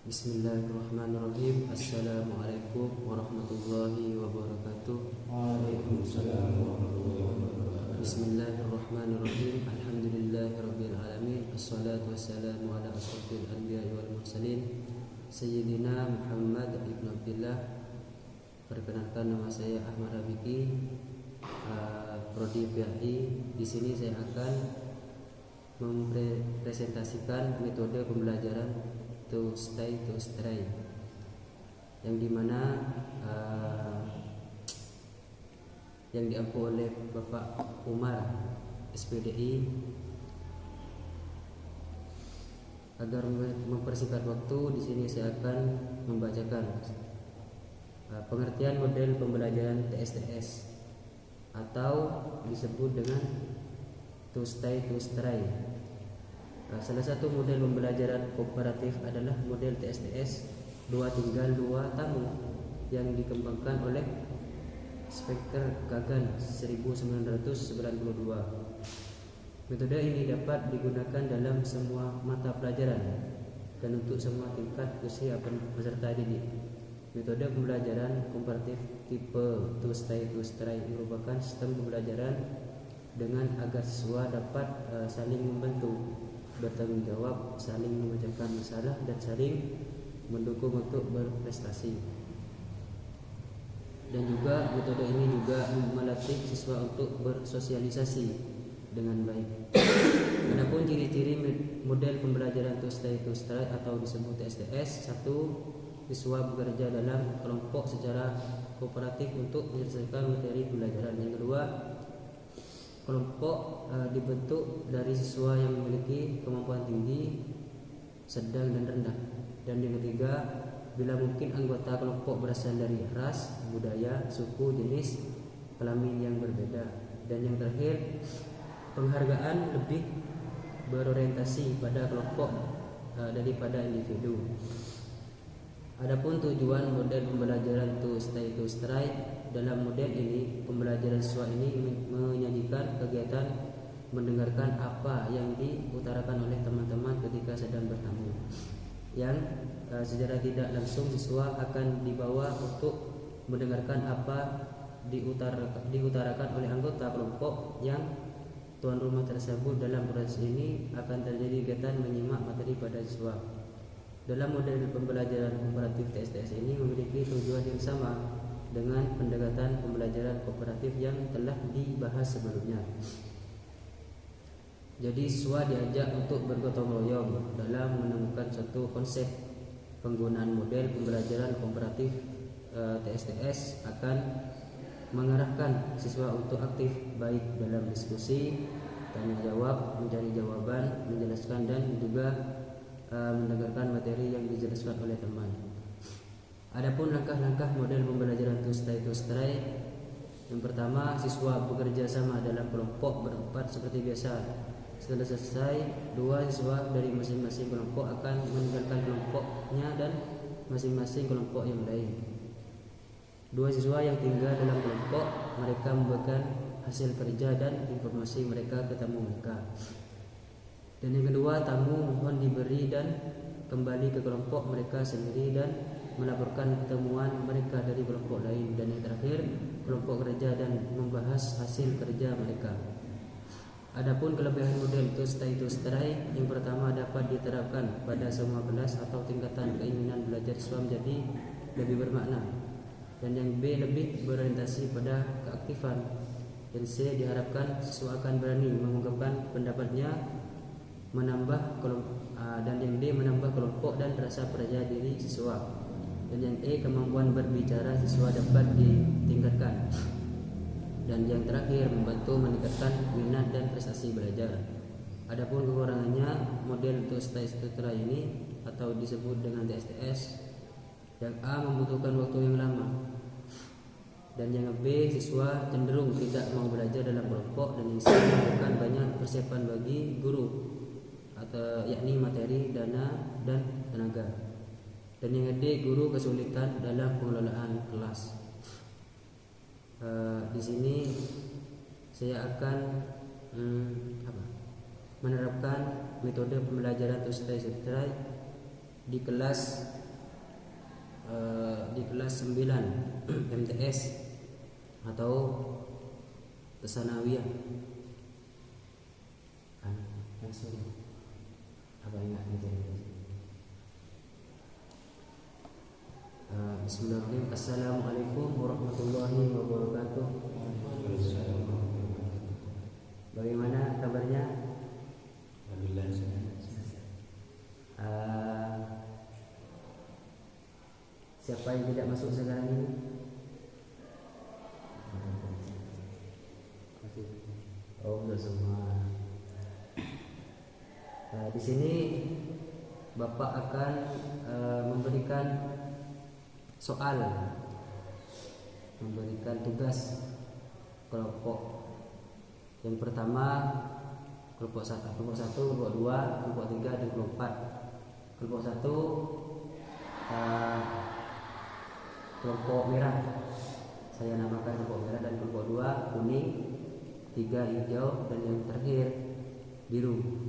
Bismillahirrahmanirrahim. Assalamualaikum warahmatullahi wabarakatuh. Waalaikumsalam warahmatullahi wabarakatuh. Bismillahirrahmanirrahim. Alhamdulillahirabbil alamin. Wassalatu wassalamu ala asyrofil anbiya'i wal mursalin Sayyidina Muhammad ibn Abdillah. Perkenalkan, nama saya Ahmad Rafiqi, prodi PHI. Di sini saya akan mempresentasikan metode pembelajaran to stay to stray, yang dimana yang diampu oleh Bapak Umar SPDI. Agar mempersingkat waktu, di sini saya akan membacakan pengertian model pembelajaran TSTS atau disebut dengan to stay to stray. Salah satu model pembelajaran kooperatif adalah model TSTS 2 tinggal 2 tamu yang dikembangkan oleh Specker Kagan 1992. Metode ini dapat digunakan dalam semua mata pelajaran dan untuk semua tingkat usia peserta didik. Metode pembelajaran kooperatif tipe to stay to stray merupakan sistem pembelajaran dengan agar siswa dapat saling membantu, bertanggung jawab, saling memecahkan masalah, dan saling mendukung untuk berprestasi. Dan juga metode ini juga melatih siswa untuk bersosialisasi dengan baik. Adapun ciri-ciri model pembelajaran to stay to stray atau disebut TSTS: 1. Siswa bekerja dalam kelompok secara kooperatif untuk menyelesaikan materi pembelajaran. Yang kedua, kelompok dibentuk dari siswa yang memiliki kemampuan tinggi, sedang, dan rendah. Dan yang ketiga, bila mungkin anggota kelompok berasal dari ras, budaya, suku, jenis kelamin yang berbeda. Dan yang terakhir, penghargaan lebih berorientasi pada kelompok daripada individu. Adapun tujuan model pembelajaran to stay to stray, dalam model ini pembelajaran siswa ini menyajikan kegiatan mendengarkan apa yang diutarakan oleh teman-teman ketika sedang bertamu, yang secara tidak langsung siswa akan dibawa untuk mendengarkan apa diutarakan oleh anggota kelompok yang tuan rumah tersebut. Dalam proses ini akan terjadi kegiatan menyimak materi pada siswa. Dalam model pembelajaran kooperatif TSTS ini memiliki tujuan yang sama dengan pendekatan pembelajaran kooperatif yang telah dibahas sebelumnya. Jadi siswa diajak untuk bergotong royong dalam menemukan suatu konsep. Penggunaan model pembelajaran kooperatif TSTS akan mengarahkan siswa untuk aktif baik dalam diskusi, tanya jawab, mencari jawaban, menjelaskan, dan juga mendengarkan materi yang dijelaskan oleh teman. Adapun langkah-langkah model pembelajaran to stay to stray: yang pertama, siswa bekerja sama dalam kelompok berempat seperti biasa. Setelah selesai, 2 siswa dari masing-masing kelompok akan meninggalkan kelompoknya dan masing-masing kelompok yang lain. 2 siswa yang tinggal dalam kelompok, mereka membagikan hasil kerja dan informasi mereka ke tamu mereka. Dan yang kedua, tamu mohon diberi dan kembali ke kelompok mereka sendiri dan melaporkan pertemuan mereka dari kelompok lain. Dan yang terakhir, kelompok kerja dan membahas hasil kerja mereka. Adapun kelebihan model to stay to stray: yang pertama, dapat diterapkan pada semua kelas atau tingkatan keinginan belajar siswa menjadi lebih bermakna. Dan yang B, lebih berorientasi pada keaktifan. Dan C, diharapkan siswa akan berani mengungkapkan pendapatnya, dan yang D, menambah kelompok dan rasa percaya diri siswa. Dan yang E, kemampuan berbicara siswa dapat ditingkatkan. Dan yang terakhir, membantu meningkatkan minat dan prestasi belajar. Adapun kekurangannya model to stay to stray ini atau disebut dengan TSTS: yang A, membutuhkan waktu yang lama. Dan yang B, siswa cenderung tidak mau belajar dalam kelompok. Dan yang C, memerlukan banyak persiapan bagi guru, atau yakni materi, dana, dan tenaga. Dan yang D, guru kesulitan dalam pengelolaan kelas. Di sini saya akan menerapkan metode pembelajaran to stay to stray di kelas 9 MTS atau Tsanawiyah. Langsung apa ingat gitu. Bismillahirrahmanirrahim. Assalamualaikum warahmatullahi wabarakatuh. Bagaimana kabarnya? Alhamdulillah. Siapa yang tidak masuk sekarang ini? Oh, sudah semua. Di sini Bapak akan memberikan soal, memberikan tugas kelompok. Yang pertama kelompok 1, kelompok 2, kelompok 3 dan kelompok 4. Kelompok 1 kelompok merah, saya namakan kelompok merah, dan kelompok 2 kuning, 3 hijau, dan yang terakhir biru.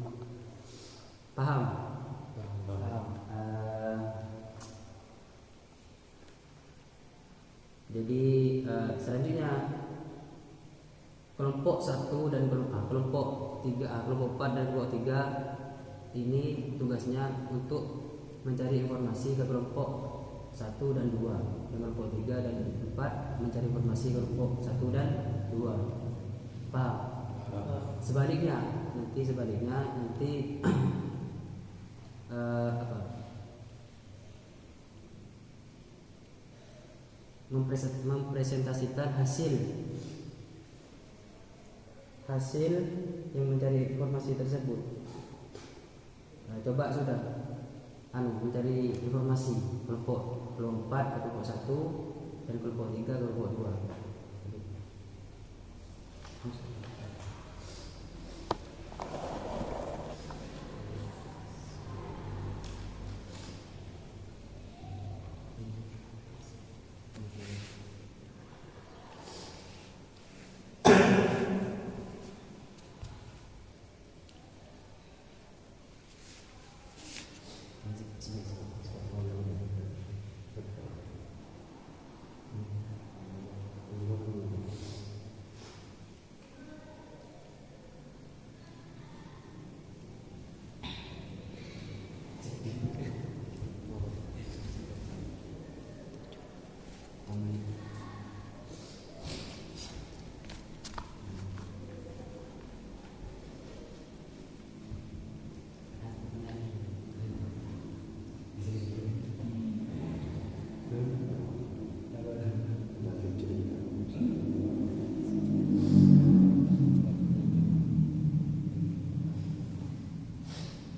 Paham? Paham. Jadi selanjutnya kelompok 1 dan kelompok 3, kelompok 4 dan kelompok 3 ini tugasnya untuk mencari informasi ke kelompok 1 dan 2, dan kelompok 3 dan 4 mencari informasi ke kelompok 1 dan 2. Paham? Sebaliknya nanti mempresentasikan hasil yang mencari informasi tersebut. Coba sudah mencari informasi kelompok 4 ke kelompok 1 dan kelompok 3 ke kelompok 2.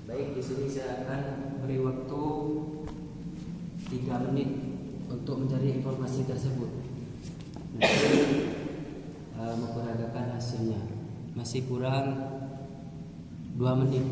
Baik, di sini saya akan beri waktu 3 menit untuk mencari informasi tersebut. Nanti memperagakan hasilnya. Masih kurang 2 menit.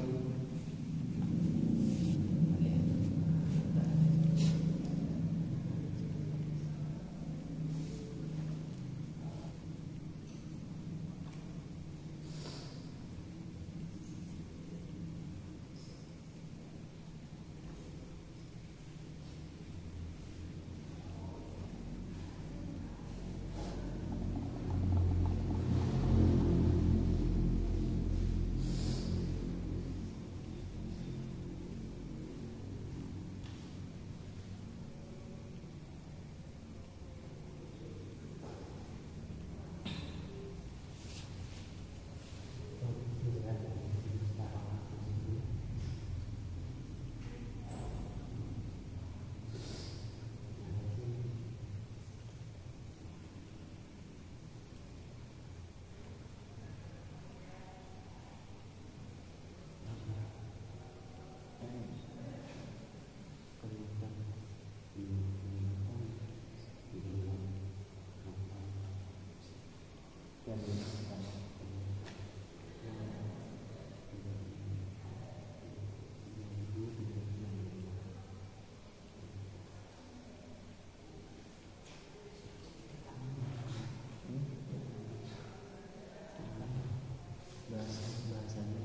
Bahasanya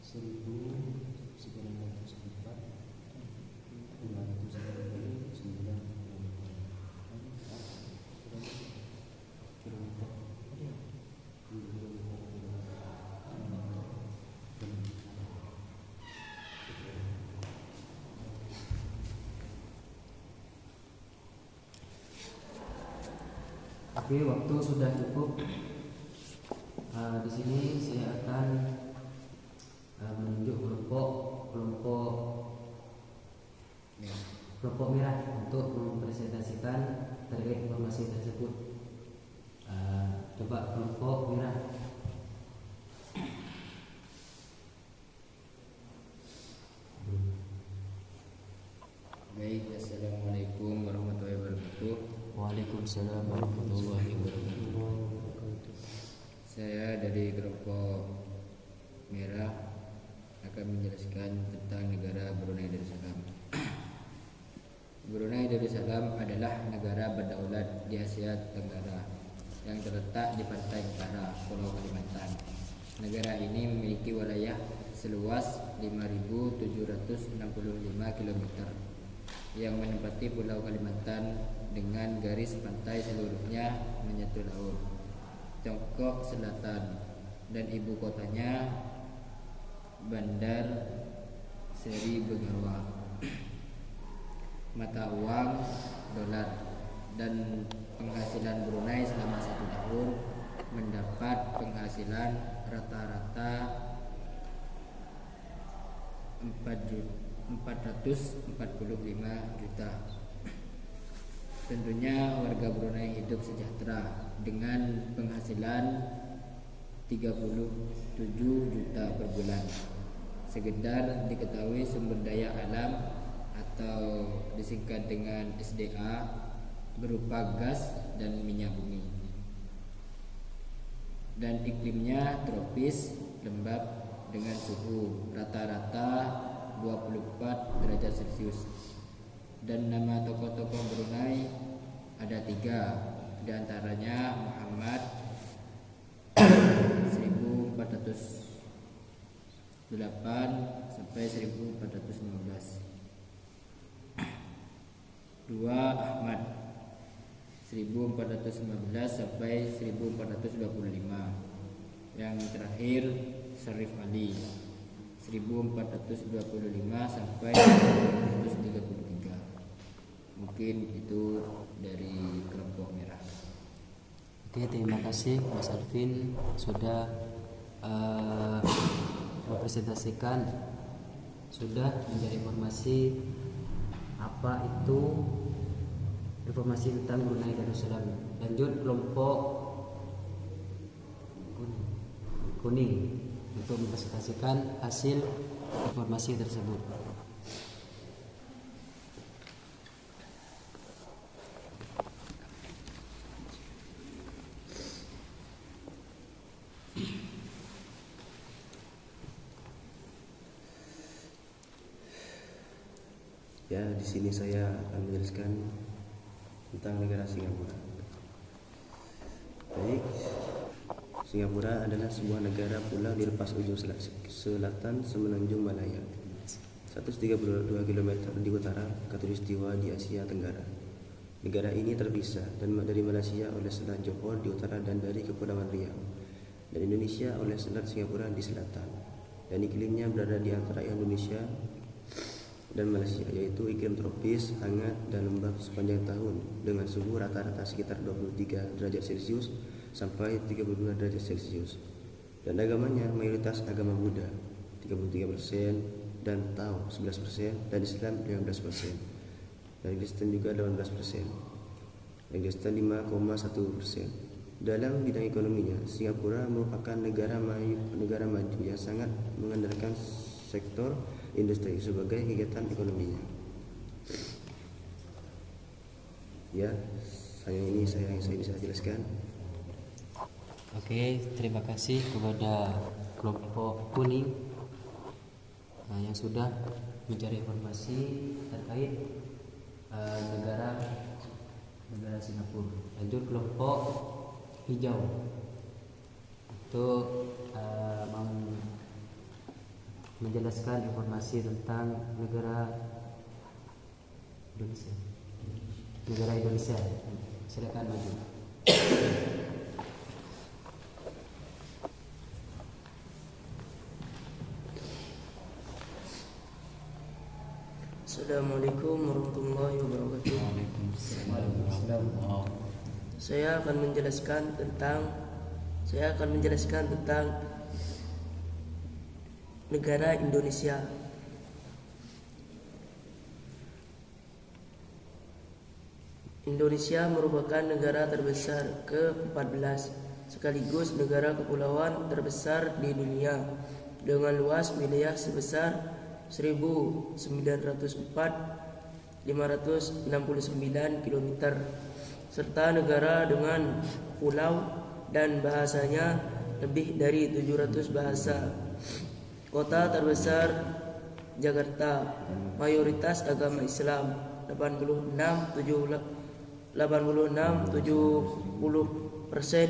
1000 Oke, waktu sudah cukup. Di sini saya akan menunjuk kelompok merah untuk mempresentasikan terkait informasi tersebut. Coba kelompok merah. Baik, assalamualaikum warahmatullahi wabarakatuh. Waalaikumsalam warahmatullahi wabarakatuh. Saya dari kelompok merah akan menjelaskan tentang negara Brunei Darussalam. Brunei Darussalam adalah negara berdaulat di Asia Tenggara yang terletak di pantai utara Pulau Kalimantan. Negara ini memiliki wilayah seluas 5.765 km yang menempati Pulau Kalimantan dengan garis pantai seluruhnya menyatu laut Tiongkok Selatan, dan ibu kotanya Bandar Seri Begawan. Mata uang dolar, dan penghasilan Brunei selama 1 tahun mendapat penghasilan rata-rata 445 juta. Tentunya warga Brunei hidup sejahtera dengan penghasilan 37 juta per bulan. Sekedar diketahui sumber daya alam atau disingkat dengan SDA berupa gas dan minyak bumi. Dan iklimnya tropis lembab dengan suhu rata-rata 24 derajat Celcius. Dan nama tokoh-tokoh Brunei ada 3, di antaranya Muhammad 1408 sampai 1415, 2 Ahmad 1415 sampai 1425, yang terakhir Syarif Ali 1425 sampai 1433. Mungkin itu dari kelompok merah. Oke, terima kasih Mas Alvin sudah mempresentasikan, sudah menjadi informasi apa itu informasi tentang Brunei Darussalam. Lanjut kelompok kuning untuk mempresentasikan hasil informasi tersebut. Ya, di sini saya akan menjelaskan tentang negara Singapura. Baik, Singapura adalah sebuah negara pulau di lepas ujung selatan semenanjung Malaya, 132 km di utara Khatulistiwa di Asia Tenggara. Negara ini terpisah dari Malaysia oleh Selat Johor di utara dan dari Kepulauan Riau, dan Indonesia oleh Selat Singapura di selatan. Dan iklimnya berada di antara Indonesia dan Malaysia, yaitu iklim tropis, hangat dan lembab sepanjang tahun dengan suhu rata-rata sekitar 23 derajat Celcius sampai 32 derajat Celcius. Dan agamanya mayoritas agama Buddha 33% dan Tao 11% dan Islam 15%. Dan Kristen juga 18%. Dan Kristen 5,1%. Dalam bidang ekonominya, Singapura merupakan negara maju yang sangat mengandalkan sektor industri sebagai kegiatan ekonominya. Ya, yang saya bisa jelaskan. Oke, terima kasih kepada kelompok kuning yang sudah mencari informasi terkait negara Singapura. Lanjut kelompok hijau untuk menjelaskan informasi tentang negara Indonesia. Silakan maju. Assalamualaikum warahmatullahi wabarakatuh. Waalaikumsalam. Saya akan menjelaskan tentang negara Indonesia. Indonesia merupakan negara terbesar ke-14 sekaligus negara kepulauan terbesar di dunia dengan luas wilayah sebesar 1904.569 km serta negara dengan pulau dan bahasanya lebih dari 700 bahasa. Kota terbesar Jakarta, mayoritas agama Islam 86-70%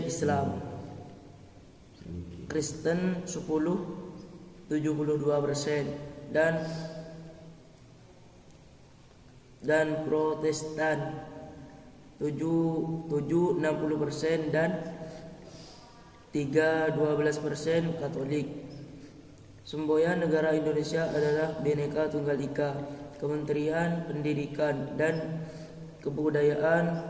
Islam, Kristen 10-72% dan Protestan 7-60% dan 3-12% Katolik. Semboyan negara Indonesia adalah Bhinneka Tunggal Ika. Kementerian Pendidikan dan Kebudayaan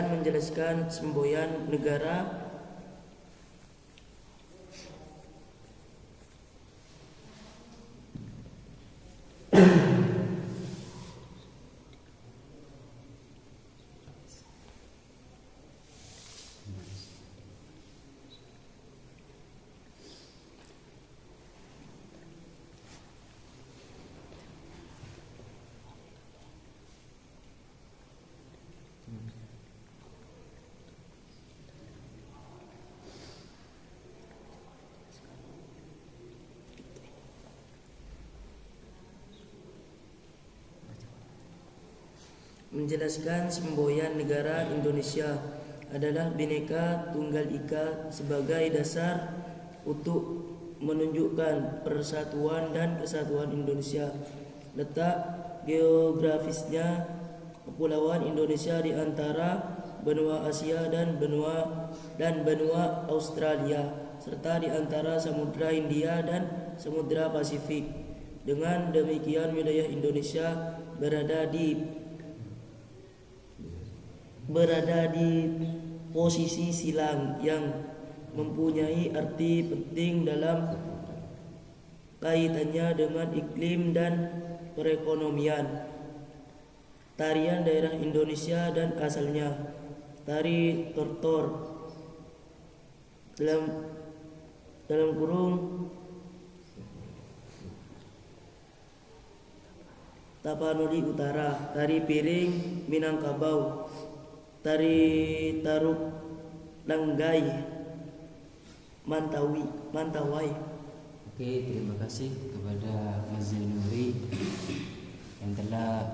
menjelaskan semboyan negara menjelaskan semboyan negara Indonesia adalah Bhinneka Tunggal Ika sebagai dasar untuk menunjukkan persatuan dan kesatuan Indonesia. Letak geografisnya kepulauan Indonesia di antara benua Asia dan benua Australia serta di antara Samudra Hindia dan Samudra Pasifik. Dengan demikian wilayah Indonesia berada di posisi silang yang mempunyai arti penting dalam kaitannya dengan iklim dan perekonomian. Tarian daerah Indonesia dan asalnya. Tari Tortor dalam kurung Tapanuli Utara, tari piring Minangkabau, tari Taruk Langgai Mantawai. Oke, terima kasih kepada Mas Zainuri yang telah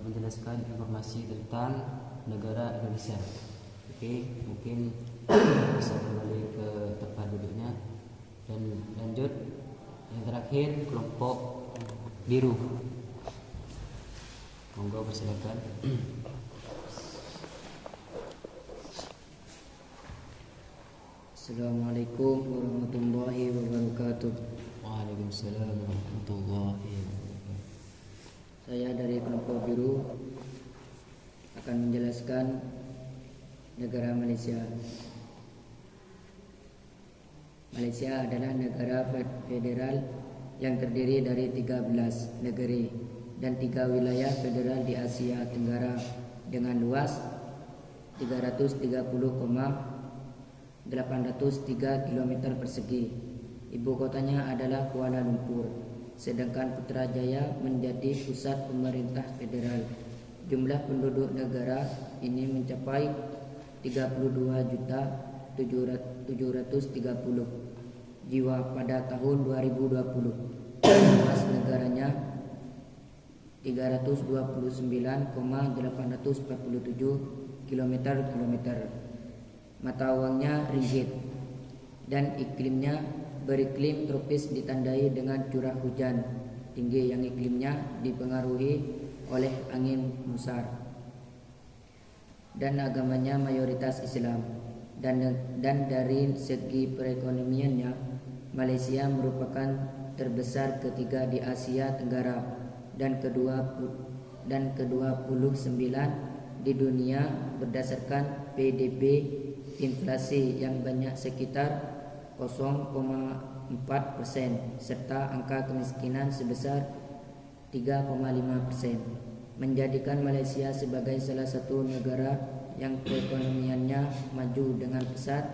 menjelaskan informasi tentang negara Indonesia. Oke, mungkin bisa kembali ke tempat duduknya dan lanjut yang terakhir kelompok biru. Monggo persilakan. Assalamualaikum warahmatullahi wabarakatuh. Waalaikumsalam warahmatullahi wabarakatuh. Saya dari kelompok biru akan menjelaskan negara Malaysia. Malaysia adalah negara federal yang terdiri dari 13 negeri dan 3 wilayah federal di Asia Tenggara dengan luas 330,803 km persegi. Ibu kotanya adalah Kuala Lumpur, sedangkan Putrajaya menjadi pusat pemerintah federal. Jumlah penduduk negara ini mencapai 32.730. jiwa pada tahun 2020. Luas negaranya 329,847 km². Mata uangnya ringgit dan iklimnya beriklim tropis ditandai dengan curah hujan tinggi yang iklimnya dipengaruhi oleh angin musar, dan agamanya mayoritas Islam. Dan dari segi perekonomiannya, Malaysia merupakan terbesar ketiga di Asia Tenggara dan ke-29 di dunia berdasarkan PDB inflasi yang banyak sekitar 0,4% serta angka kemiskinan sebesar 3,5%, menjadikan Malaysia sebagai salah satu negara yang perekonomiannya maju dengan pesat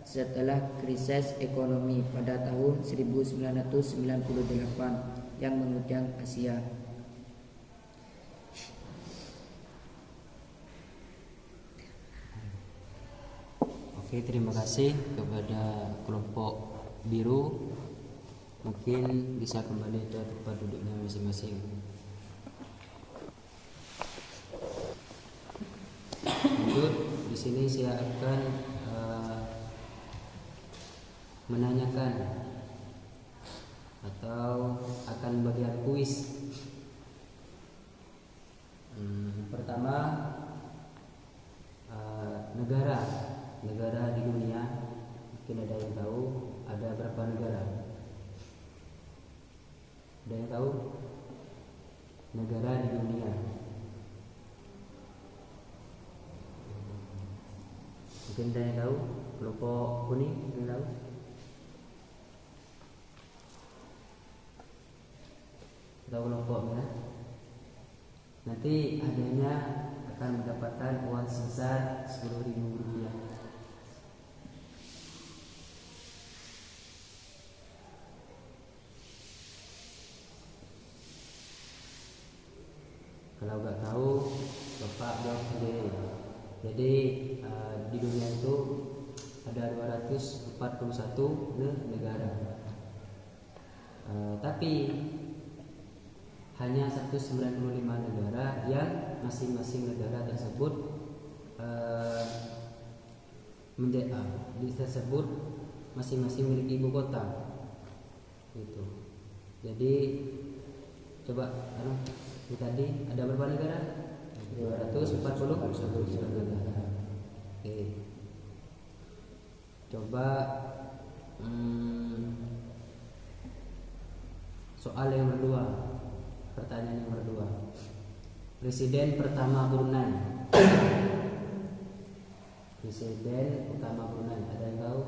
setelah krisis ekonomi pada tahun 1998 yang mengguncang Asia. Oke, terima kasih kepada kelompok biru. Mungkin bisa kembali ke tempat duduknya masing-masing. Lanjut, di sini saya akan menanyakan atau akan bagian kuis. Pertama, negara di dunia, mungkin ada yang tahu ada berapa negara? Ada yang tahu negara di dunia? Mungkin ada yang tahu? Kelompok kuning ada yang tahu? Tahu kelompok merah? Nanti hadiahnya akan mendapatkan uang sebesar Rp10.000. Kalau nggak tahu, Bapak jawab sendiri. Jadi di dunia itu ada 241 negara, tapi hanya 195 negara yang masing-masing negara tersebut tersebut masing-masing memiliki ibu kota. Gitu. Jadi coba tadi ada berapa negara? 241 negara. Oke. Coba soal yang kedua. Pertanyaan yang kedua. Presiden pertama Brunei. Presiden pertama Brunei, ada yang tahu?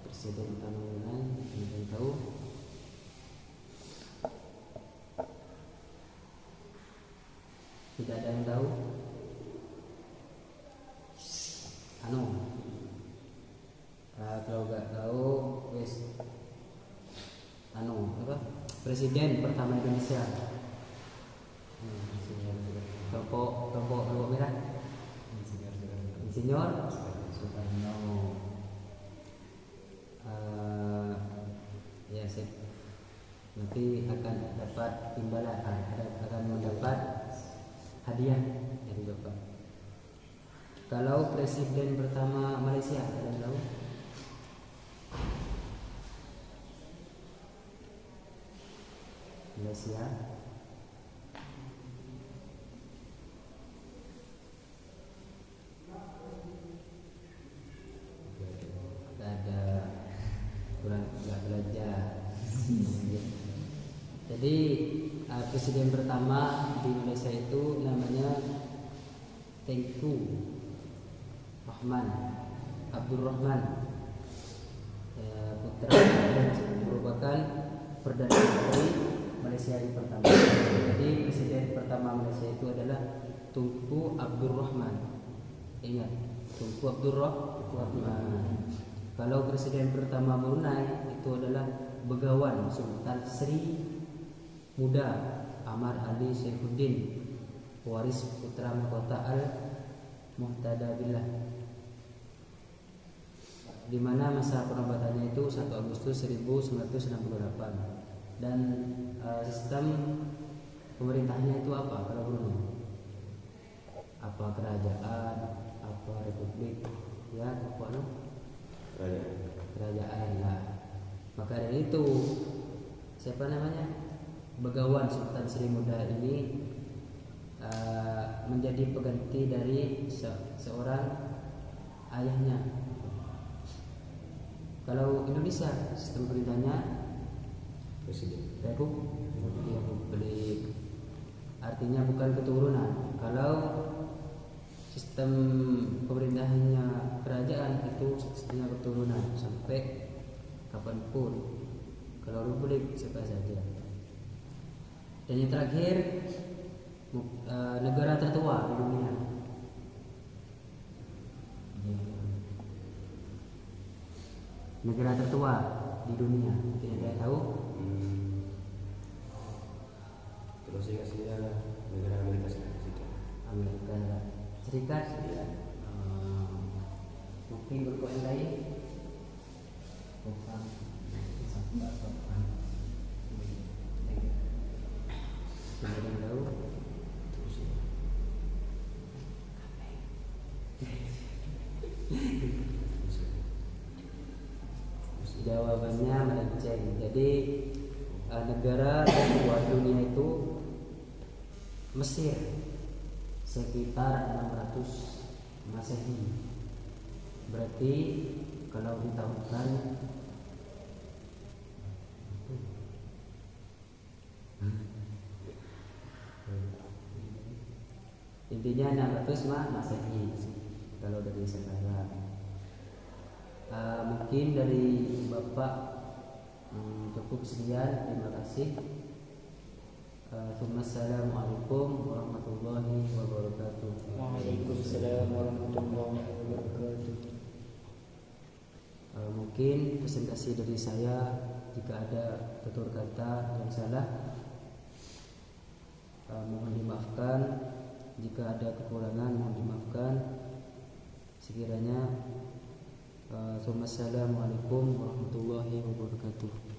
Presiden pertama Brunei, ada yang tahu? Tidak ada yang tahu? Kalau nggak tahu, wes Presiden pertama Indonesia. Kelompok merah. Insinyur Soekarno. Ya, sip. Nanti akan dapat imbalan, akan mendapat hadiah dari Bapak. Kalau presiden pertama Malaysia, ada yang tahu? Malaysia. Ada kurang nggak belajar. Jadi presiden pertama di Malaysia itu namanya Tengku Abdul Rahman, putra, dan merupakan perdana menteri Malaysia yang pertama. Jadi presiden pertama Malaysia itu adalah Tunku Abdul Rahman. Ingat, Tunku Abdul Rahman. Kalau presiden pertama Brunei itu adalah Begawan Sultan Sri Muda Ahmad Ali Saifuddin, waris putra mahkota Al Muhtada Billah. di mana masa penabatannya itu 1 Agustus 1968. Dan sistem pemerintahnya itu apa kalau Brunei? Apa kerajaan, apa republik? Ya, apa no? Kerajaan lah. Maka dari itu siapa namanya? Begawan Sultan Sri Muda ini menjadi pengganti dari seorang ayahnya. Kalau Indonesia sistem perintahnya Presiden. Republik, artinya bukan keturunan. Kalau sistem pemerintahannya kerajaan itu sistemnya keturunan sampai kapanpun. Kalau republik siapa saja. Dan yang terakhir, negara tertua di dunia. Negara tertua di dunia, mungkin Anda tahu? Terus ingat saya negara Amerika Serikat. Amerika Serikat. Ya. Mungkin berkoin lain. Kemudian tahu. Jawabannya melenceng. Jadi negara tertua dunia itu Mesir sekitar 600 Masehi. Berarti kalau ditahunkan intinya 600 Masehi kalau dari sekarang. Mungkin dari Bapak cukup sekian, terima kasih. Assalamualaikum warahmatullahi wabarakatuh. Waalaikumsalam warahmatullahi wabarakatuh. Mungkin presentasi dari saya, jika ada tutur kata yang salah mohon dimaafkan. Jika ada kekurangan mohon dimaafkan. Sekiranya Assalamualaikum warahmatullahi wabarakatuh.